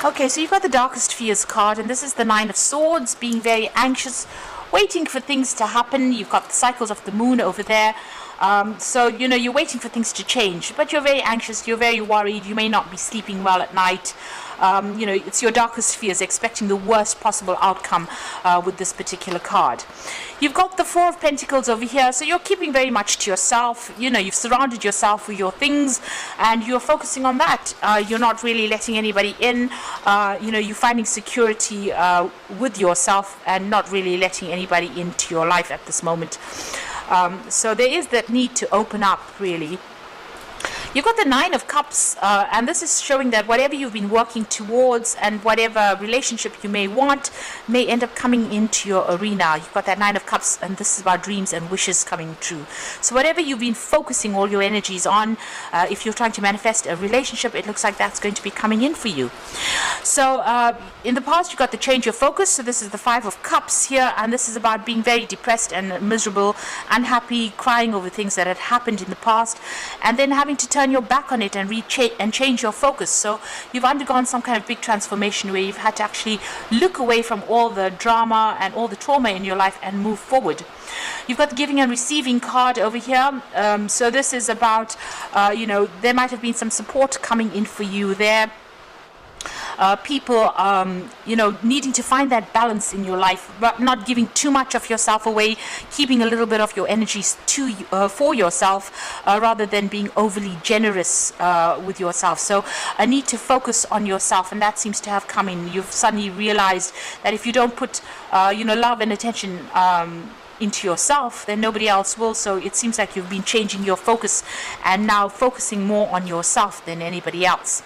Okay, so you've got the Darkest Fears card, and this is the Nine of Swords, being very anxious, waiting for things to happen. You've got the cycles of the moon over there. So, you're waiting for things to change, but you're very anxious, you're very worried, you may not be sleeping well at night. It's your darkest fears, expecting the worst possible outcome with this particular card. You've got the Four of Pentacles over here, so you're keeping very much to yourself. You've surrounded yourself with your things, and you're focusing on that. You're not really letting anybody in. You're finding security with yourself and not really letting anybody into your life at this moment. So there is that need to open up, really. You've got the Nine of Cups, and this is showing that whatever you've been working towards and whatever relationship you may want may end up coming into your arena. You've got that Nine of Cups, and this is about dreams and wishes coming true. So whatever you've been focusing all your energies on, if you're trying to manifest a relationship, it looks like that's going to be coming in for you. So in the past, you got to change your focus. So this is the Five of Cups here, and this is about being very depressed and miserable, unhappy, crying over things that had happened in the past, and then having to turn your back on it and change your focus. So you've undergone some kind of big transformation where you've had to actually look away from all the drama and all the trauma in your life and move forward. You've got the Giving and Receiving card over here. So this is about, there might have been some support coming in for you there. People, needing to find that balance in your life, but not giving too much of yourself away, keeping a little bit of your energies for yourself, rather than being overly generous with yourself. So a need to focus on yourself, and that seems to have come in. You've suddenly realized that if you don't put, love and attention into yourself, then nobody else will. So it seems like you've been changing your focus and now focusing more on yourself than anybody else.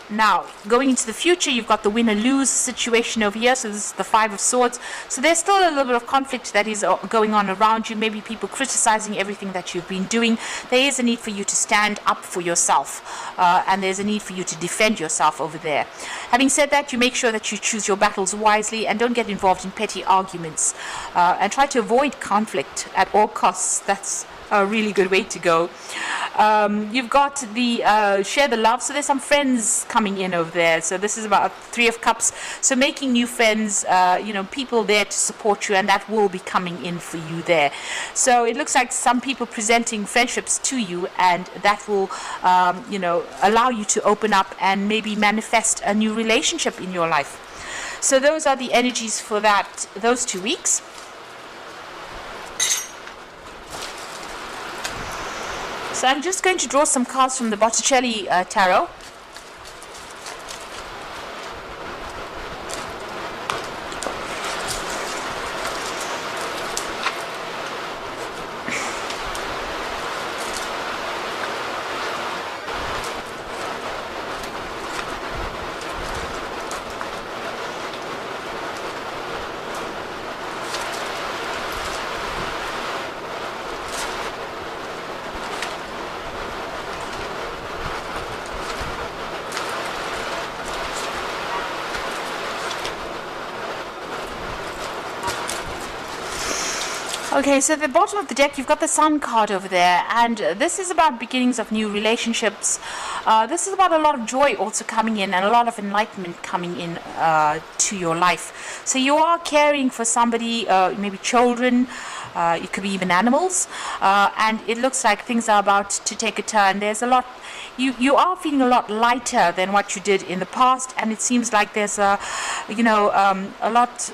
Now, going into the future, you've got the win or lose situation over here. So this is the Five of Swords. So there's still a little bit of conflict that is going on around you. Maybe people criticizing everything that you've been doing. There is a need for you to stand up for yourself, and there's a need for you to defend yourself over there. Having said that, you make sure that you choose your battles wisely and don't get involved in petty arguments, and try to avoid conflict at all costs. That's a really good way to go. You've got the share the love. So there's some friends coming in over there. So this is about Three of Cups. So making new friends, people there to support you, and that will be coming in for you there. So it looks like some people presenting friendships to you, and that will, allow you to open up and maybe manifest a new relationship in your life. So those are the energies for those 2 weeks. So I'm just going to draw some cards from the Botticelli Tarot. Okay, so at the bottom of the deck, you've got the Sun card over there, and this is about beginnings of new relationships. This is about a lot of joy also coming in and a lot of enlightenment coming in to your life. So you are caring for somebody, maybe children, it could be even animals, and it looks like things are about to take a turn. There's a lot, you are feeling a lot lighter than what you did in the past, and it seems like there's a lot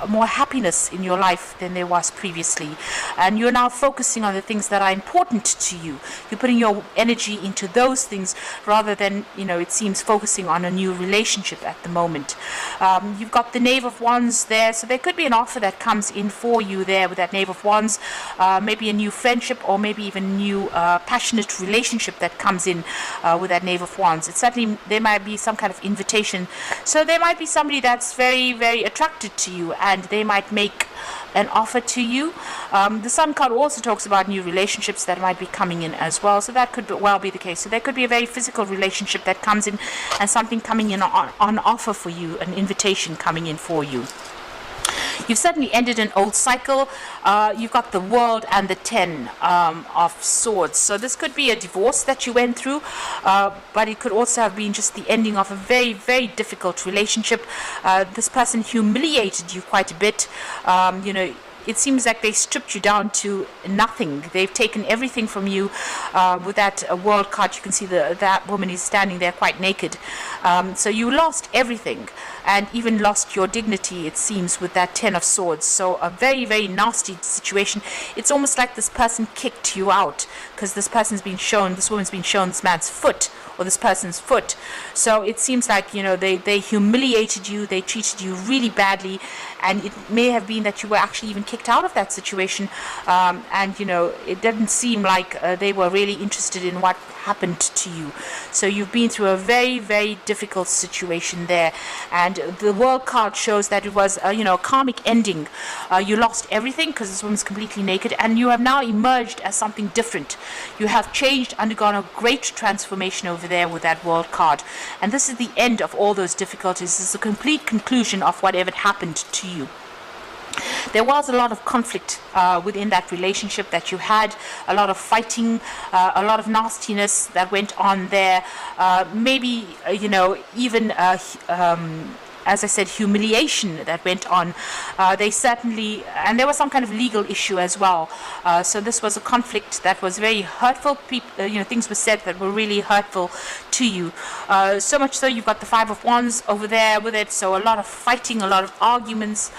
more happiness in your life than there was previously, and you're now focusing on the things that are important to you. You're putting your energy into those things rather than, it seems, focusing on a new relationship at the moment. You've got the Knave of Wands there, so there could be an offer that comes in for you there with that Knave of Wands, maybe a new friendship or maybe even a new passionate relationship that comes in with that Knave of Wands. It's certainly, there might be some kind of invitation. So there might be somebody that's very, very attracted to you, and they might make an offer to you. The Sun card also talks about new relationships that might be coming in as well, so that could well be the case. So there could be a very physical relationship that comes in, and something coming in on offer for you, an invitation coming in for you. You've certainly ended an old cycle. You've got the World and the 10 of Swords. So this could be a divorce that you went through, but it could also have been just the ending of a very, very difficult relationship. This person humiliated you quite a bit. It seems like they stripped you down to nothing. They've taken everything from you. With that World card, you can see that woman is standing there quite naked. So you lost everything, and even lost your dignity, it seems, with that 10 of Swords. So a very, very nasty situation. It's almost like this person kicked you out, because this woman's been shown this man's foot, or this person's foot. So it seems like, they humiliated you, they treated you really badly, and it may have been that you were actually even kicked out of that situation, and it didn't seem like they were really interested in what happened to you. So you've been through a very, very difficult situation there, and the World card shows that it was a karmic ending. You lost everything because this woman's completely naked, and you have now emerged as something different. You have changed, undergone a great transformation over there with that World card, and this is the end of all those difficulties. This is a complete conclusion of whatever happened to you. There was a lot of conflict within that relationship that you had, a lot of fighting, a lot of nastiness that went on there. Maybe, even as I said, humiliation that went on. They certainly, and there was some kind of legal issue as well. So this was a conflict that was very hurtful. Things were said that were really hurtful to you. So much so you've got the 5 of Wands over there with it. So a lot of fighting, a lot of arguments,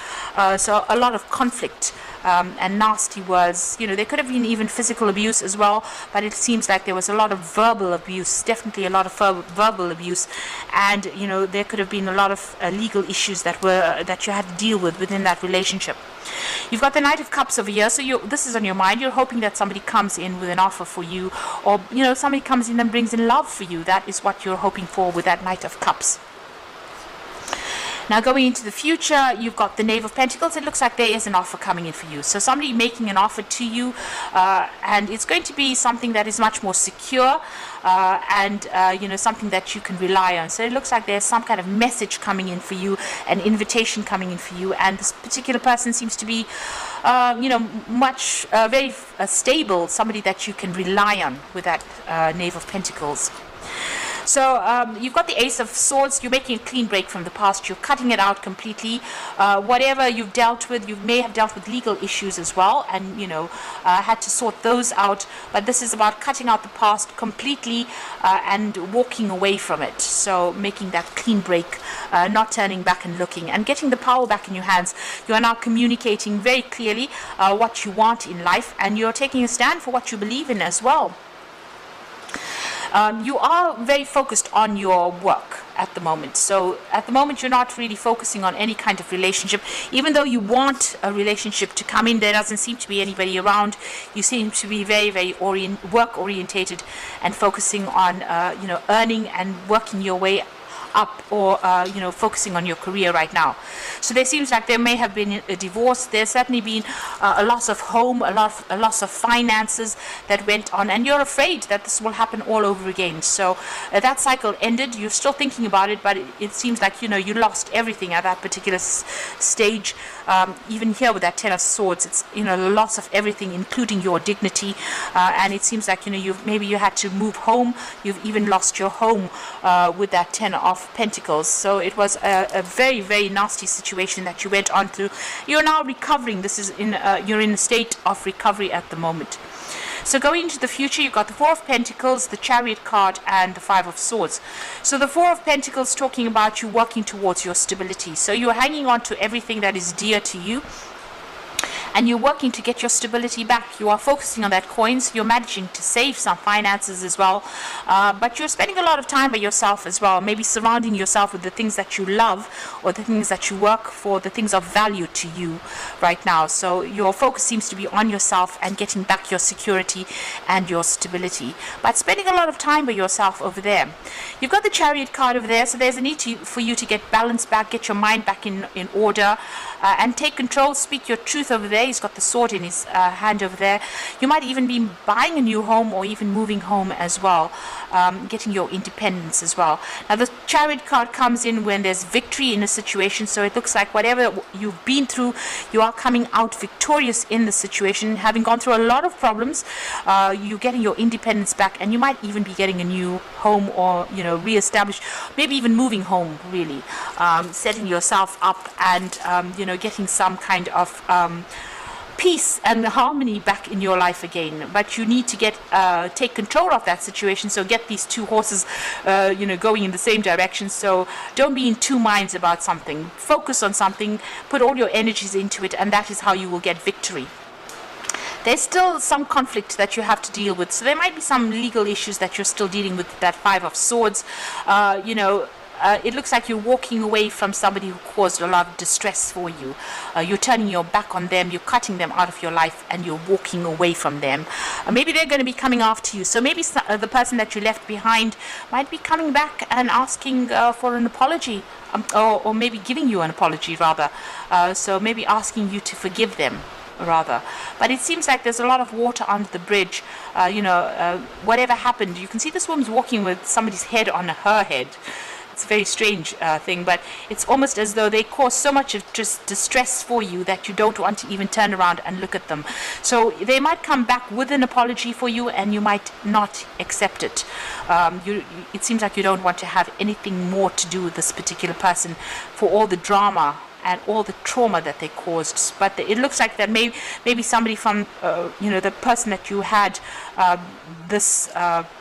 so a lot of conflict. And nasty words. There could have been even physical abuse as well, but it seems like there was a lot of verbal abuse, definitely a lot of verbal abuse, and there could have been a lot of legal issues that you had to deal with within that relationship. You've got the Knight of Cups over here, so this is on your mind. You're hoping that somebody comes in with an offer for you, or somebody comes in and brings in love for you. That is what you're hoping for with that Knight of Cups. Now going into the future, you've got the Knave of Pentacles. It looks like there is an offer coming in for you. So somebody making an offer to you, and it's going to be something that is much more secure, and something that you can rely on. So it looks like there's some kind of message coming in for you, an invitation coming in for you, and this particular person seems to be much very stable, somebody that you can rely on with that Knave of Pentacles. So you've got the Ace of Swords. You're making a clean break from the past. You're cutting it out completely. Whatever you've dealt with, you may have dealt with legal issues as well, and had to sort those out. But this is about cutting out the past completely and walking away from it. So making that clean break, not turning back and looking, and getting the power back in your hands. You are now communicating very clearly what you want in life, and you're taking a stand for what you believe in as well. You are very focused on your work at the moment. So at the moment, you're not really focusing on any kind of relationship. Even though you want a relationship to come in, there doesn't seem to be anybody around. You seem to be very, very work-orientated and focusing on, earning and working your way up, or focusing on your career right now. So there seems like there may have been a divorce. There's certainly been a loss of home, a loss of finances that went on, and you're afraid that this will happen all over again. So that cycle ended. You're still thinking about it, but it seems like you lost everything at that particular stage. Even here with that 10 of Swords, it's the loss of everything, including your dignity, and it seems like maybe you had to move home. You've even lost your home with that 10 of Pentacles. So it was a very, very nasty situation that you went on through. You're now recovering. You're in a state of recovery at the moment. So going into the future, you've got the 4 of Pentacles, the Chariot card, and the 5 of Swords. So the 4 of Pentacles talking about you working towards your stability. So you're hanging on to everything that is dear to you, and you're working to get your stability back. You are focusing on that coins. You're managing to save some finances as well, but you're spending a lot of time by yourself as well, maybe surrounding yourself with the things that you love, or the things that you work for, the things of value to you right now. So your focus seems to be on yourself and getting back your security and your stability, but spending a lot of time by yourself over there. You've got the Chariot card over there, so there's a need for you to get balance back, get your mind back in order, and take control, speak your truth over there. there. He's got the sword in his hand over there. You might even be buying a new home or even moving home as well, getting your independence as well. Now the Chariot card comes in when there's victory in a situation, so it looks like whatever you've been through, you are coming out victorious in the situation. Having gone through a lot of problems, you're getting your independence back, and you might even be getting a new home, or re-establish, maybe even moving home, really, setting yourself up, and getting some kind of peace and harmony back in your life again. But you need to take control of that situation, so get these two horses going in the same direction. So don't be in two minds about something. Focus on something, put all your energies into it, and that is how you will get victory. There's still some conflict that you have to deal with, so there might be some legal issues that you're still dealing with. That Five of Swords, it looks like you're walking away from somebody who caused a lot of distress for you. You're turning your back on them, you're cutting them out of your life, and you're walking away from them. Maybe they're going to be coming after you, so maybe the person that you left behind might be coming back and asking for an apology, or maybe giving you an apology, rather. So maybe asking you to forgive them, rather. But it seems like there's a lot of water under the bridge. Whatever happened, you can see this woman's walking with somebody's head on her head. It's a very strange thing, but it's almost as though they cause so much of just distress for you that you don't want to even turn around and look at them. So they might come back with an apology for you, and you might not accept it. It seems like you don't want to have anything more to do with this particular person for all the drama and all the trauma that they caused. But it looks like that maybe somebody from the person that you had this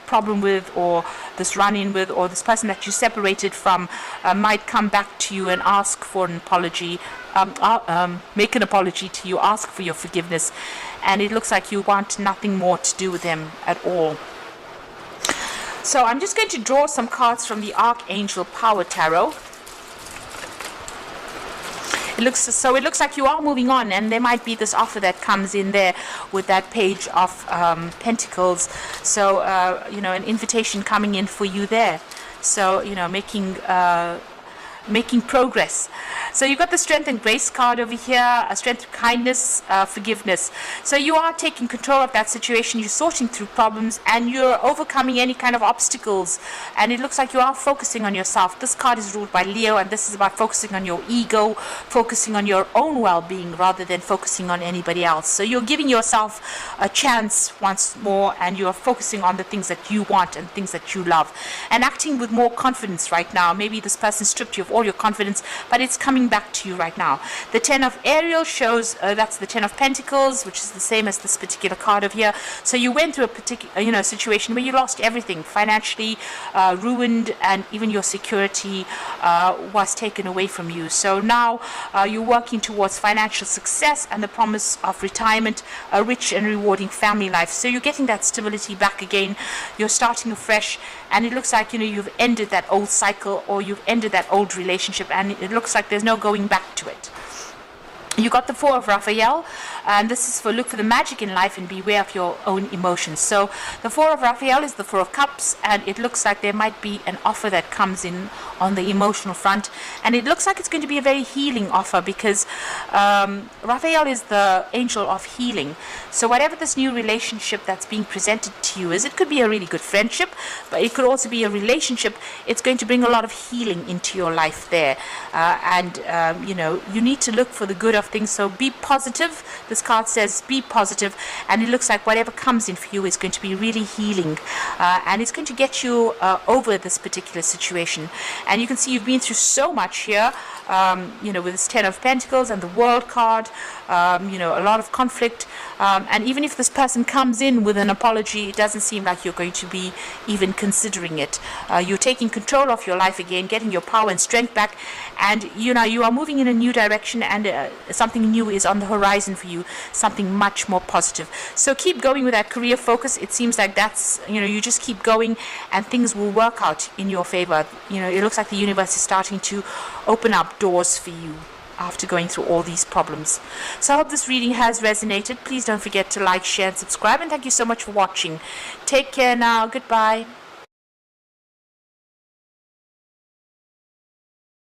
problem with, or this run-in with, or this person that you separated from, might come back to you and ask for an apology, make an apology to you, ask for your forgiveness, and it looks like you want nothing more to do with them at all. So I'm just going to draw some cards from the Archangel Power Tarot. It looks like you are moving on, and there might be this offer that comes in there with that Page of Pentacles. So an invitation coming in for you there. So making progress. So you've got the Strength and Grace card over here, a Strength, Kindness, Forgiveness. So you are taking control of that situation, you're sorting through problems, and you're overcoming any kind of obstacles, and it looks like you are focusing on yourself. This card is ruled by Leo, and this is about focusing on your ego, focusing on your own well-being rather than focusing on anybody else. So you're giving yourself a chance once more, and you're focusing on the things that you want and things that you love, and acting with more confidence right now. Maybe this person stripped you of all your confidence, but it's coming back to you right now. The Ten of Ariel shows that's the Ten of Pentacles, which is the same as this particular card over here. So you went through a particular situation where you lost everything, financially ruined, and even your security was taken away from you. So now you're working towards financial success and the promise of retirement, a rich and rewarding family life. So you're getting that stability back again. You're starting afresh, and it looks like you've ended that old cycle, or you've ended that old relationship, and it looks like there's no going back to it. You got the Four of Raphael, and this is for look for the magic in life and beware of your own emotions. So the Four of Raphael is the Four of Cups, and it looks like there might be an offer that comes in on the emotional front, and it looks like it's going to be a very healing offer, because Raphael is the angel of healing. So whatever this new relationship that's being presented to you is, it could be a really good friendship, but it could also be a relationship. It's going to bring a lot of healing into your life there, and you need to look for the good of things. So be positive. This card says be positive, and it looks like whatever comes in for you is going to be really healing, and it's going to get you over this particular situation. And you can see you've been through so much here, with this Ten of Pentacles and the World card, a lot of conflict, and even if this person comes in with an apology, it doesn't seem like you're going to be even considering it. You're taking control of your life again, getting your power and strength back, and you are moving in a new direction, and something new is on the horizon for you, something much more positive. So keep going with that career focus. It seems like that's, you just keep going, and things will work out in your favor. It looks like the universe is starting to open up doors for you after going through all these problems. So I hope this reading has resonated. Please don't forget to like, share, and subscribe, and thank you so much for watching. Take care now. Goodbye.